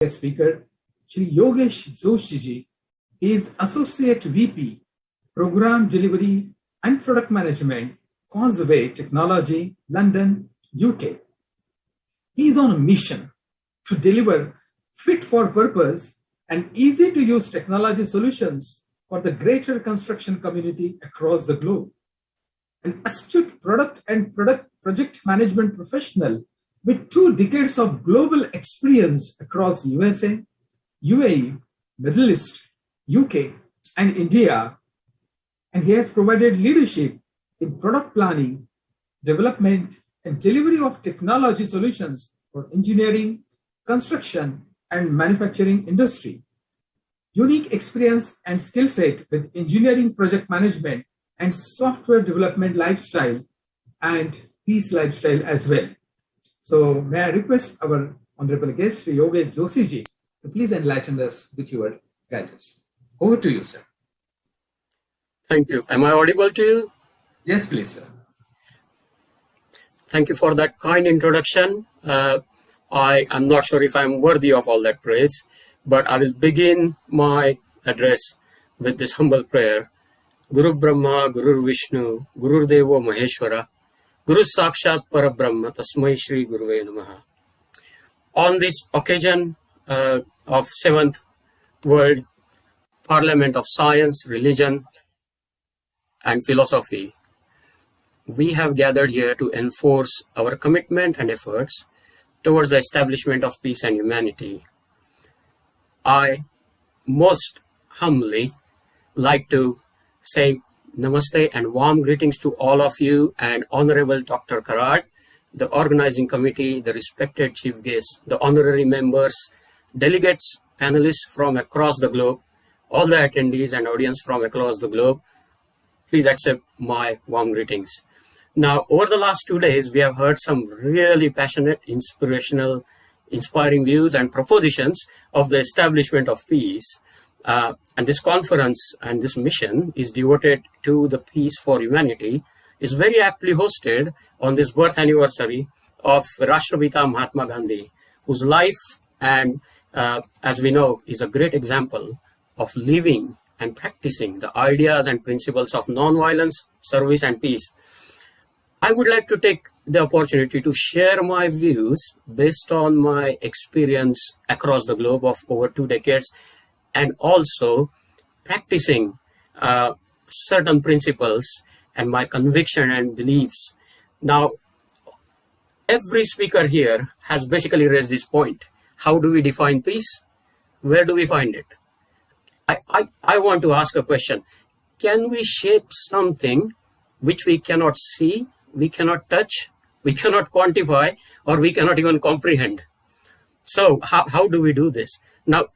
guest speaker, Shri Yogesh Joshi ji. He is Associate VP, Program Delivery and Product Management, Causeway Technology, London, UK. He is on a mission to deliver fit for purpose and easy to use technology solutions for the greater construction community across the globe. An astute product and project management professional with 2 decades of global experience across USA, UAE, Middle East, UK, and India. And he has provided leadership in product planning, development, and delivery of technology solutions for engineering, construction, and manufacturing industry. Unique experience and skill set with engineering project management and software development lifestyle and peace lifestyle as well. So may I request our honorable guest, Yogesh Joshi ji, to please enlighten us with your guidance. Over to you, sir. Thank you. Am I audible to you? Yes, please, sir. Thank you for that kind introduction. I am not sure if I'm worthy of all that praise, but I will begin my address with this humble prayer. Guru Brahma, Guru Vishnu, Guru Devo Maheshwara, Guru Sakshat Parabrahma, Tasmai Shri Guruve Namaha. On this occasion of 7th World Parliament of Science, Religion, and Philosophy, we have gathered here to enforce our commitment and efforts towards the establishment of peace and humanity. I most humbly like to say namaste and warm greetings to all of you and Honorable Dr. Karad, the organizing committee, the respected chief guests, the honorary members, delegates, panelists from across the globe, all the attendees and audience from across the globe. Please accept my warm greetings. Now, over the last 2 days, we have heard some really passionate, inspirational, inspiring views and propositions of the establishment of peace. And this conference and this mission is devoted to the peace for humanity, is very aptly hosted on this birth anniversary of Rashtrapita Mahatma Gandhi, whose life and, as we know, is a great example of living and practicing the ideas and principles of non-violence, service, and peace. I would like to take the opportunity to share my views based on my experience across the globe of over 2 decades and also practicing certain principles and my conviction and beliefs. Now, every speaker here has basically raised this point. How do we define peace? Where do we find it? I want to ask a question. Can we shape something which we cannot see, we cannot touch, we cannot quantify, or we cannot even comprehend? So how do we do this? Now,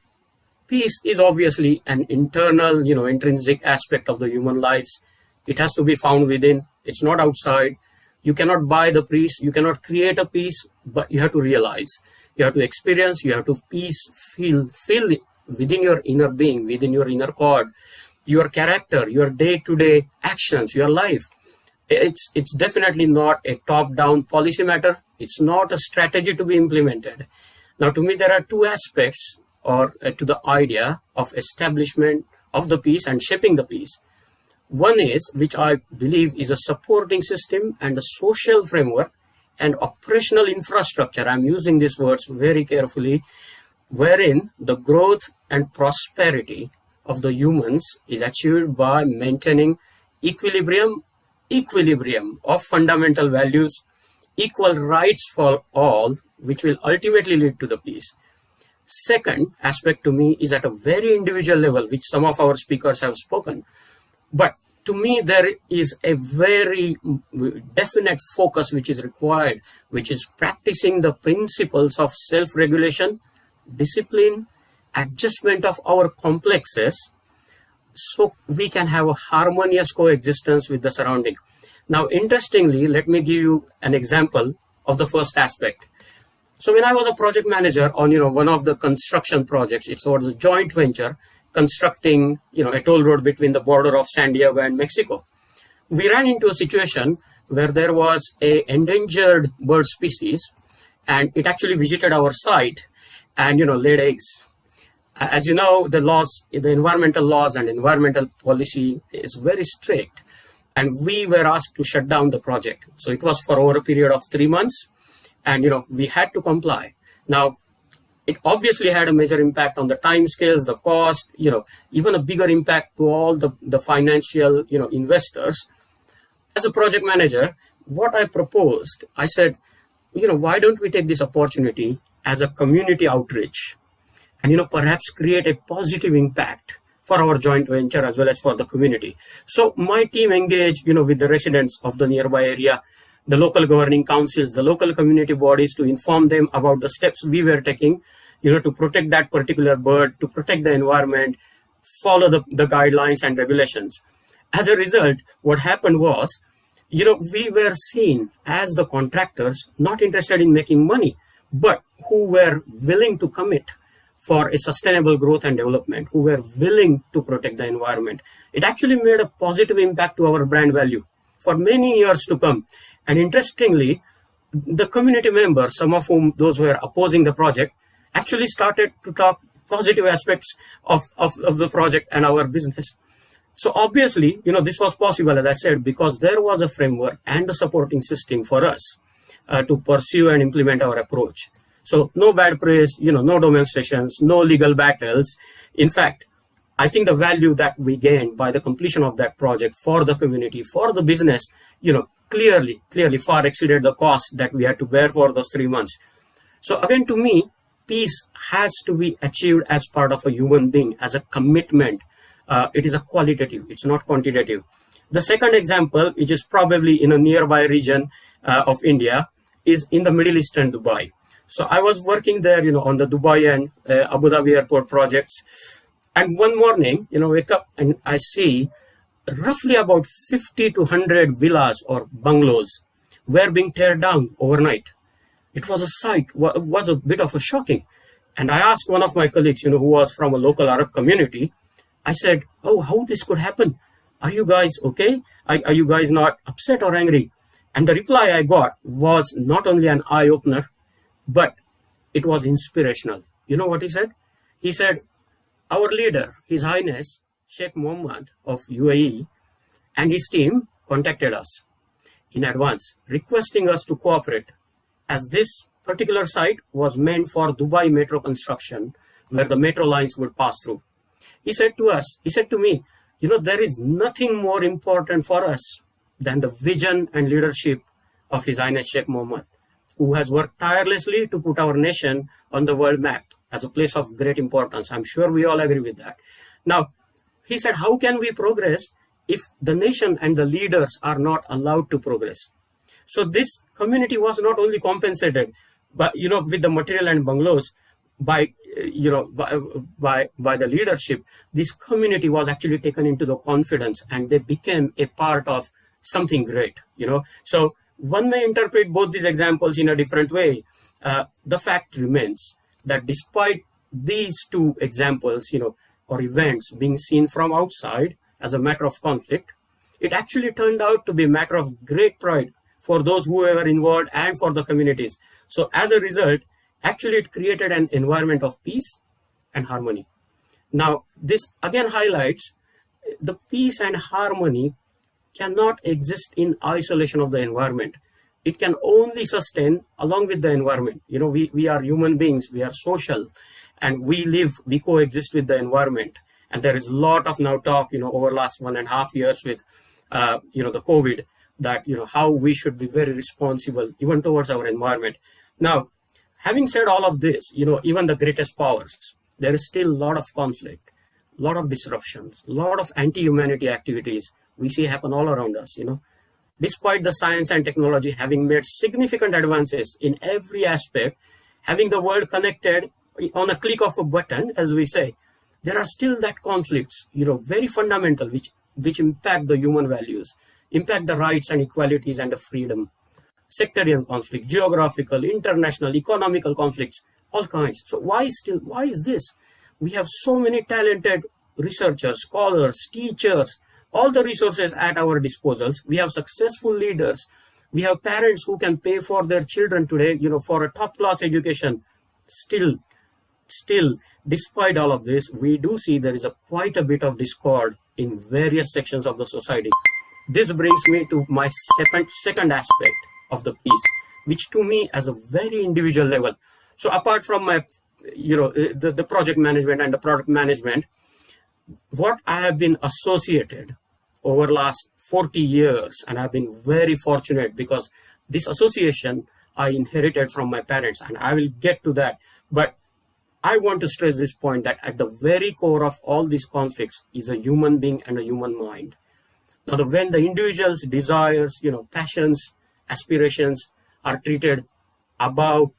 peace is obviously an internal, intrinsic aspect of the human lives. It has to be found within. It's not outside. You cannot buy the peace. You cannot create a peace, but you have to realize. You have to experience. You have to feel within your inner being, within your inner core, your character, your day-to-day actions, your life. It's definitely not a top-down policy matter. It's not a strategy to be implemented. Now, to me, there are 2 aspects to the idea of establishment of the peace and shaping the peace. One is, which I believe is a supporting system and a social framework and operational infrastructure. I'm using these words very carefully, wherein the growth and prosperity of the humans is achieved by maintaining equilibrium of fundamental values, equal rights for all, which will ultimately lead to the peace. Second aspect to me is at a very individual level, which some of our speakers have spoken. But to me, there is a very definite focus which is required, which is practicing the principles of self-regulation, discipline, adjustment of our complexes, so we can have a harmonious coexistence with the surrounding. Now, interestingly, let me give you an example of the first aspect. So when I was a project manager on, one of the construction projects, it was a joint venture constructing, a toll road between the border of San Diego and Mexico. We ran into a situation where there was a endangered bird species, and it actually visited our site. and laid eggs. As you know, the environmental laws and environmental policy is very strict, and we were asked to shut down the project. So it was for over a period of 3 months, and we had to comply. Now, it obviously had a major impact on the timescales, the cost, even a bigger impact to all the financial, investors. As a project manager, what I proposed, I said, why don't we take this opportunity as a community outreach and, perhaps create a positive impact for our joint venture as well as for the community. So my team engaged, with the residents of the nearby area, the local governing councils, the local community bodies, to inform them about the steps we were taking, to protect that particular bird, to protect the environment, follow the guidelines and regulations. As a result, what happened was, we were seen as the contractors not interested in making money, but who were willing to commit for a sustainable growth and development, who were willing to protect the environment. It actually made a positive impact to our brand value for many years to come. And interestingly, the community members, some of whom those who were opposing the project, actually started to talk positive aspects of the project and our business. So obviously, this was possible, as I said, because there was a framework and a supporting system for us to pursue and implement our approach. So no bad praise, no demonstrations, no legal battles. In fact, I think the value that we gained by the completion of that project for the community, for the business, clearly far exceeded the cost that we had to bear for those 3 months. So again, to me, peace has to be achieved as part of a human being, as a commitment. It is a qualitative, it's not quantitative. The second example, which is probably in a nearby region of India, is in the Middle East and Dubai. So I was working there, on the Dubai and Abu Dhabi airport projects. And one morning, wake up and I see roughly about 50 to 100 villas or bungalows were being torn down overnight. It was a sight, was a bit of a shocking. And I asked one of my colleagues, who was from a local Arab community, I said, oh, how this could happen? Are you guys okay? Are you guys not upset or angry? And the reply I got was not only an eye-opener, but it was inspirational. You know what he said? He said, our leader, His Highness Sheikh Mohammed of UAE, and his team contacted us in advance, requesting us to cooperate, as this particular site was meant for Dubai metro construction, where the metro lines would pass through. He said to me, there is nothing more important for us than the vision and leadership of His Highness Sheikh Mohammed, who has worked tirelessly to put our nation on the world map as a place of great importance. I'm sure we all agree with that. Now, he said, how can we progress if the nation and the leaders are not allowed to progress? So this community was not only compensated, but, with the material and bungalows by the leadership. This community was actually taken into the confidence, and they became a part of something great, So one may interpret both these examples in a different way. The fact remains that despite these two examples, or events being seen from outside as a matter of conflict, it actually turned out to be a matter of great pride for those who were involved and for the communities. So as a result, actually it created an environment of peace and harmony. Now, this again highlights the peace and harmony cannot exist in isolation of the environment. It can only sustain along with the environment. We are human beings, we are social, and we coexist with the environment. And there is a lot of now talk, over the last 1.5 years with, the COVID, that, how we should be very responsible even towards our environment. Now, having said all of this, even the greatest powers, there is still a lot of conflict, a lot of disruptions, a lot of anti-humanity activities we see happen all around us, Despite the science and technology having made significant advances in every aspect, having the world connected on a click of a button, as we say, there are still that conflicts, very fundamental, which impact the human values, impact the rights and equalities and the freedom. Sectarian conflict, geographical, international, economical conflicts, all kinds. So why is this? We have so many talented researchers, scholars, teachers, all the resources at our disposals. We have successful leaders. We have parents who can pay for their children today, for a top-class education. Still, still, despite all of this, we do see there is quite a bit of discord in various sections of the society. This brings me to my second aspect of the piece, which to me as a very individual level. So apart from my, the project management and the product management, what I have been associated over last 40 years, and I've been very fortunate because this association I inherited from my parents, and I will get to that. But I want to stress this point that at the very core of all these conflicts is a human being and a human mind. Now, when the individual's desires, passions, aspirations are treated above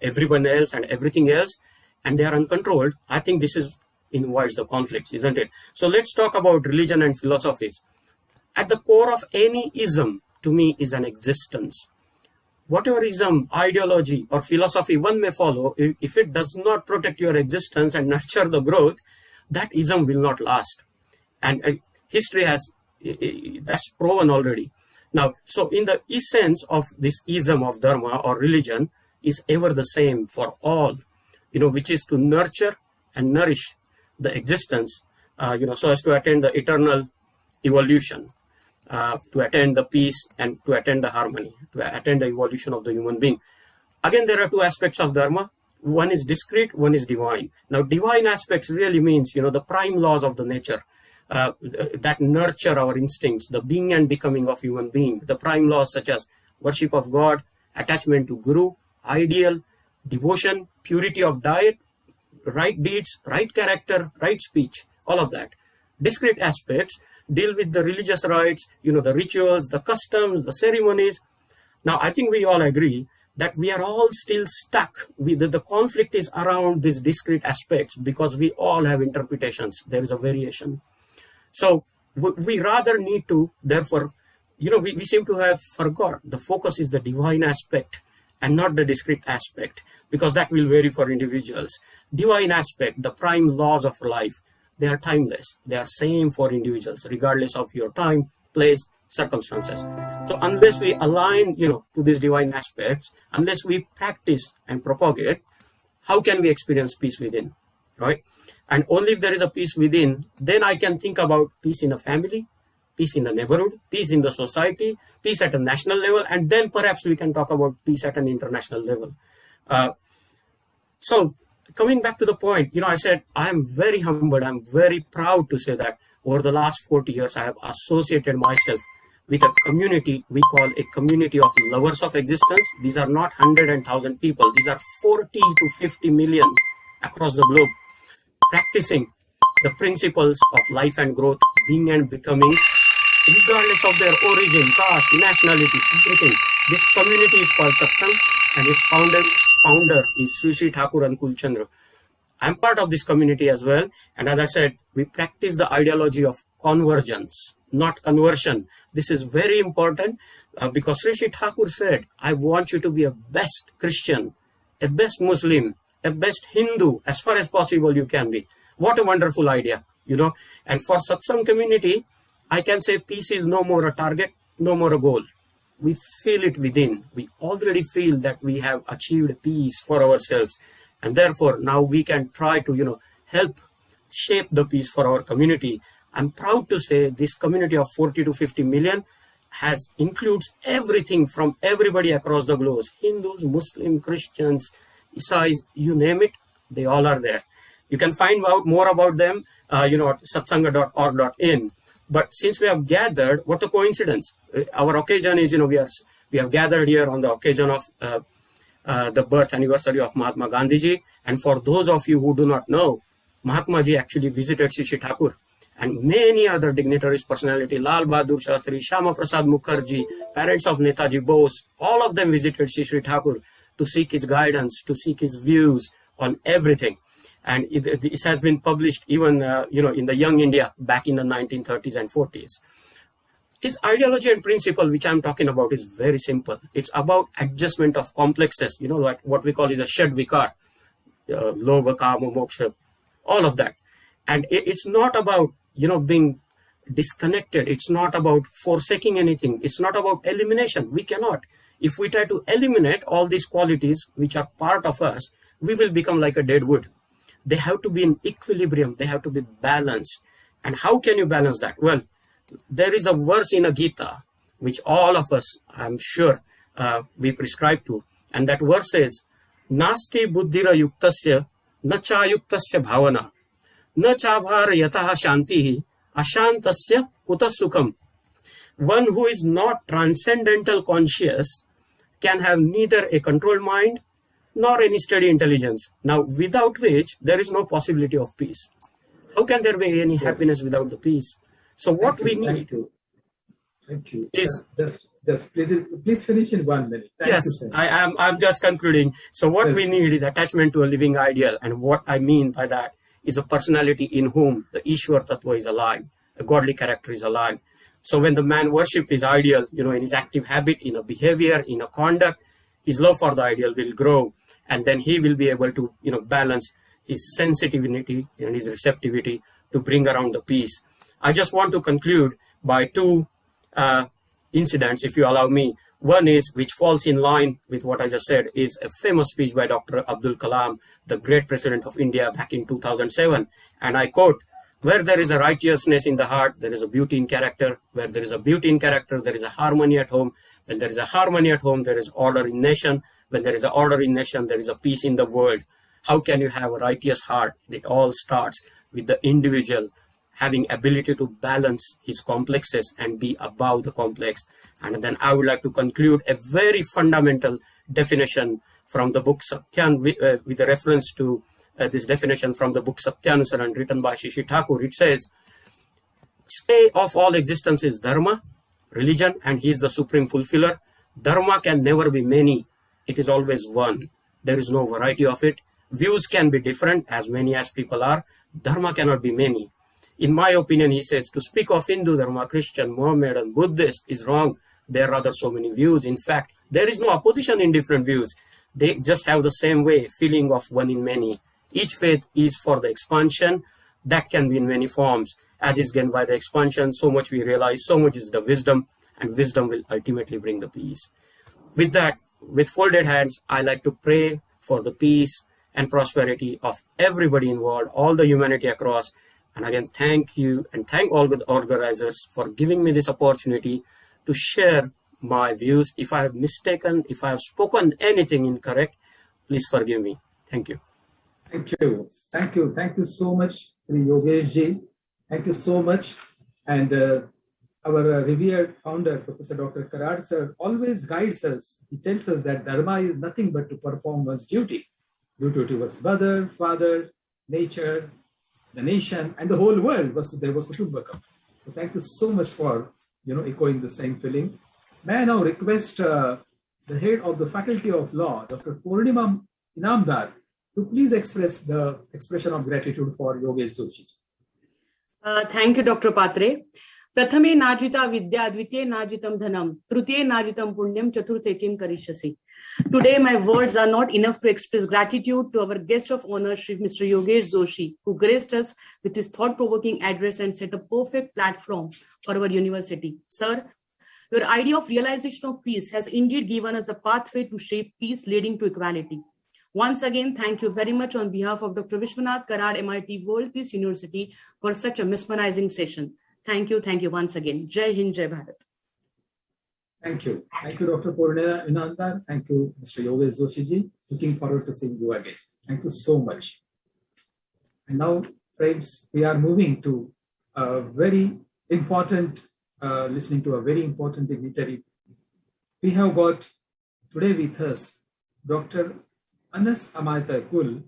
everyone else and everything else, and they are uncontrolled, I think this is invites the conflicts, isn't it? So let's talk about religion and philosophies. At the core of any ism, to me, is an existence. Whatever ism, ideology, or philosophy one may follow, if it does not protect your existence and nurture the growth, that ism will not last. And history has that's proven already. Now, so in the essence of this ism of dharma or religion is ever the same for all, which is to nurture and nourish the existence, so as to attain the eternal evolution, to attain the peace and to attain the harmony, to attain the evolution of the human being. Again, there are two aspects of dharma. One is discrete, one is divine. Now, divine aspects really means, the prime laws of the nature that nurture our instincts, the being and becoming of human being, the prime laws such as worship of God, attachment to Guru, ideal, devotion, purity of diet, right deeds, right character, right speech, all of that. Discrete aspects deal with the religious rites, the rituals, the customs, the ceremonies. Now, I think we all agree that we are all still stuck with the conflict is around these discrete aspects because we all have interpretations. There is a variation. So we rather need to, therefore, we seem to have forgot the focus is the divine aspect and not the discrete aspect, because that will vary for individuals. Divine aspect, the prime laws of life, they are timeless. They are same for individuals, regardless of your time, place, circumstances. So unless we align, to these divine aspects, unless we practice and propagate, how can we experience peace within, right? And only if there is a peace within, then I can think about peace in a family, peace in the neighborhood, peace in the society, peace at a national level, and then perhaps we can talk about peace at an international level. So coming back to the point, I said, I'm very humbled. I'm very proud to say that over the last 40 years, I have associated myself with a community we call a community of lovers of existence. These are not 100 and 1,000 people. These are 40 to 50 million across the globe, practicing the principles of life and growth, being and becoming, regardless of their origin, caste, nationality, everything. This community is called Satsang, and its founder is Sri Sri Thakur Ankul Chandra. I'm part of this community as well, and as I said, we practice the ideology of convergence, not conversion. This is very important because Sri Sri Thakur said, I want you to be a best Christian, a best Muslim, a best Hindu, as far as possible you can be. What a wonderful idea, And for Satsang community, I can say peace is no more a target, no more a goal. We feel it within. We already feel that we have achieved peace for ourselves. And therefore, now we can try to, help shape the peace for our community. I'm proud to say this community of 40 to 50 million includes everything from everybody across the globe. Hindus, Muslims, Christians, Isais, you name it, they all are there. You can find out more about them, at satsanga.org.in. But since we have gathered, what a coincidence. Our occasion is, we have gathered here on the occasion of the birth anniversary of Mahatma Gandhi ji. And for those of you who do not know, Mahatma ji actually visited Sri Sri Thakur and many other dignitaries, personality, Lal Bahadur Shastri, Shama Prasad Mukherjee, parents of Netaji Bose, all of them visited Sri Sri Thakur to seek his guidance, to seek his views on everything. And this has been published even, in the Young India back in the 1930s and 40s. His ideology and principle, which I'm talking about, is very simple. It's about adjustment of complexes, like what we call is a Shad Vikar, Lobha, Kama, Moksha, all of that. And it's not about, being disconnected. It's not about forsaking anything. It's not about elimination. We cannot. If we try to eliminate all these qualities which are part of us, we will become like a dead wood. They have to be in equilibrium. They have to be balanced. And how can you balance that? Well, there is a verse in a Gita, which all of us, I'm sure, we prescribe to. And that verse says, Nasti buddhira yuktasya, na cha yuktasya bhavana, na chabhar yataha shantihi, ashantasya kutasukam. One who is not transcendental conscious can have neither a controlled mind nor any steady intelligence. Now, without which there is no possibility of peace. How can there be any happiness without the peace? So what we need Thank you. is just please finish in 1 minute. Yes, I'm just concluding. So what we need is attachment to a living ideal, and what I mean by that is a personality in whom the Ishwar Tattva is alive, a godly character is alive. So when the man worships his ideal, in his active habit, in a behavior, in a conduct, his love for the ideal will grow, and then he will be able to, balance his sensitivity and his receptivity to bring around the peace. I just want to conclude by two incidents, if you allow me. One is, which falls in line with what I just said, is a famous speech by Dr. Abdul Kalam, the great president of India, back in 2007. And I quote, "Where there is a righteousness in the heart, there is a beauty in character. Where there is a beauty in character, there is a harmony at home. When there is a harmony at home, there is order in nation. When there is an order in nation, there is a peace in the world." How can you have a righteous heart? It all starts with the individual having ability to balance his complexes and be above the complex. And then I would like to conclude a very fundamental definition from the book Satyan, with a reference to this definition from the book Satyanusaran, written by Shishi Thakur. It says, "Stay of all existence is dharma, religion, and he is the supreme fulfiller. Dharma can never be many. It is always one. There is no variety of it. Views can be different, as many as people are. Dharma cannot be many." In my opinion, he says, to speak of Hindu Dharma, Christian, Mohammedan, Buddhist is wrong. There are rather so many views. In fact, there is no opposition in different views. They just have the same way, feeling of one in many. Each faith is for the expansion. That can be in many forms. As is gained by the expansion, so much we realize, so much is the wisdom, and wisdom will ultimately bring the peace. With that, with folded hands, I like to pray for the peace and prosperity of everybody involved, all the humanity across. And again, thank you and thank all the organizers for giving me this opportunity to share my views. If I have mistaken, if I have spoken anything incorrect, please forgive me. Thank you. Thank you. Thank you. Thank you so much, Sri Yogesh Ji. Thank you so much. And our revered founder, Professor Dr. Karad sir, always guides us. He tells us that Dharma is nothing but to perform one's duty. Duty towards mother, father, nature, the nation, and the whole world. Vasudhaiva Kutumbakam. So thank you so much for echoing the same feeling. May I now request the head of the Faculty of Law, Dr. Purnima Inamdar, to please express the expression of gratitude for Yogesh Joshi. Thank you, Dr. Patre. Prathame najita vidya, dvitiye najitam dhanam, tritiye najitam punyam, chaturthe kim karishasi. Today, my words are not enough to express gratitude to our guest of honor, Shri Mr. Yogesh Joshi, who graced us with his thought-provoking address and set a perfect platform for our university. Sir, your idea of realization of peace has indeed given us a pathway to shape peace leading to equality. Once again, thank you very much on behalf of Dr. Vishwanath Karad, MIT World Peace University, for such a mesmerizing session. Thank you once again. Jai Hind, Jai Bharat. Thank you. Thank you, Dr. Purnima Inamdar. Thank you, Mr. Yogesh Joshi ji. Looking forward to seeing you again. Thank you so much. And now, friends, we are moving to a very important, listening to a very important dignitary. We have got today with us Dr. Anas Amayta Gul.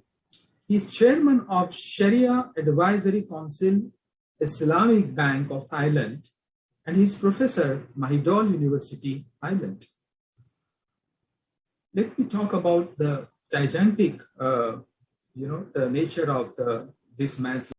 He is chairman of Sharia Advisory Council, Islamic Bank of Thailand, and he is professor, Mahidol University, Thailand. Let me talk about the gigantic, the nature of this man's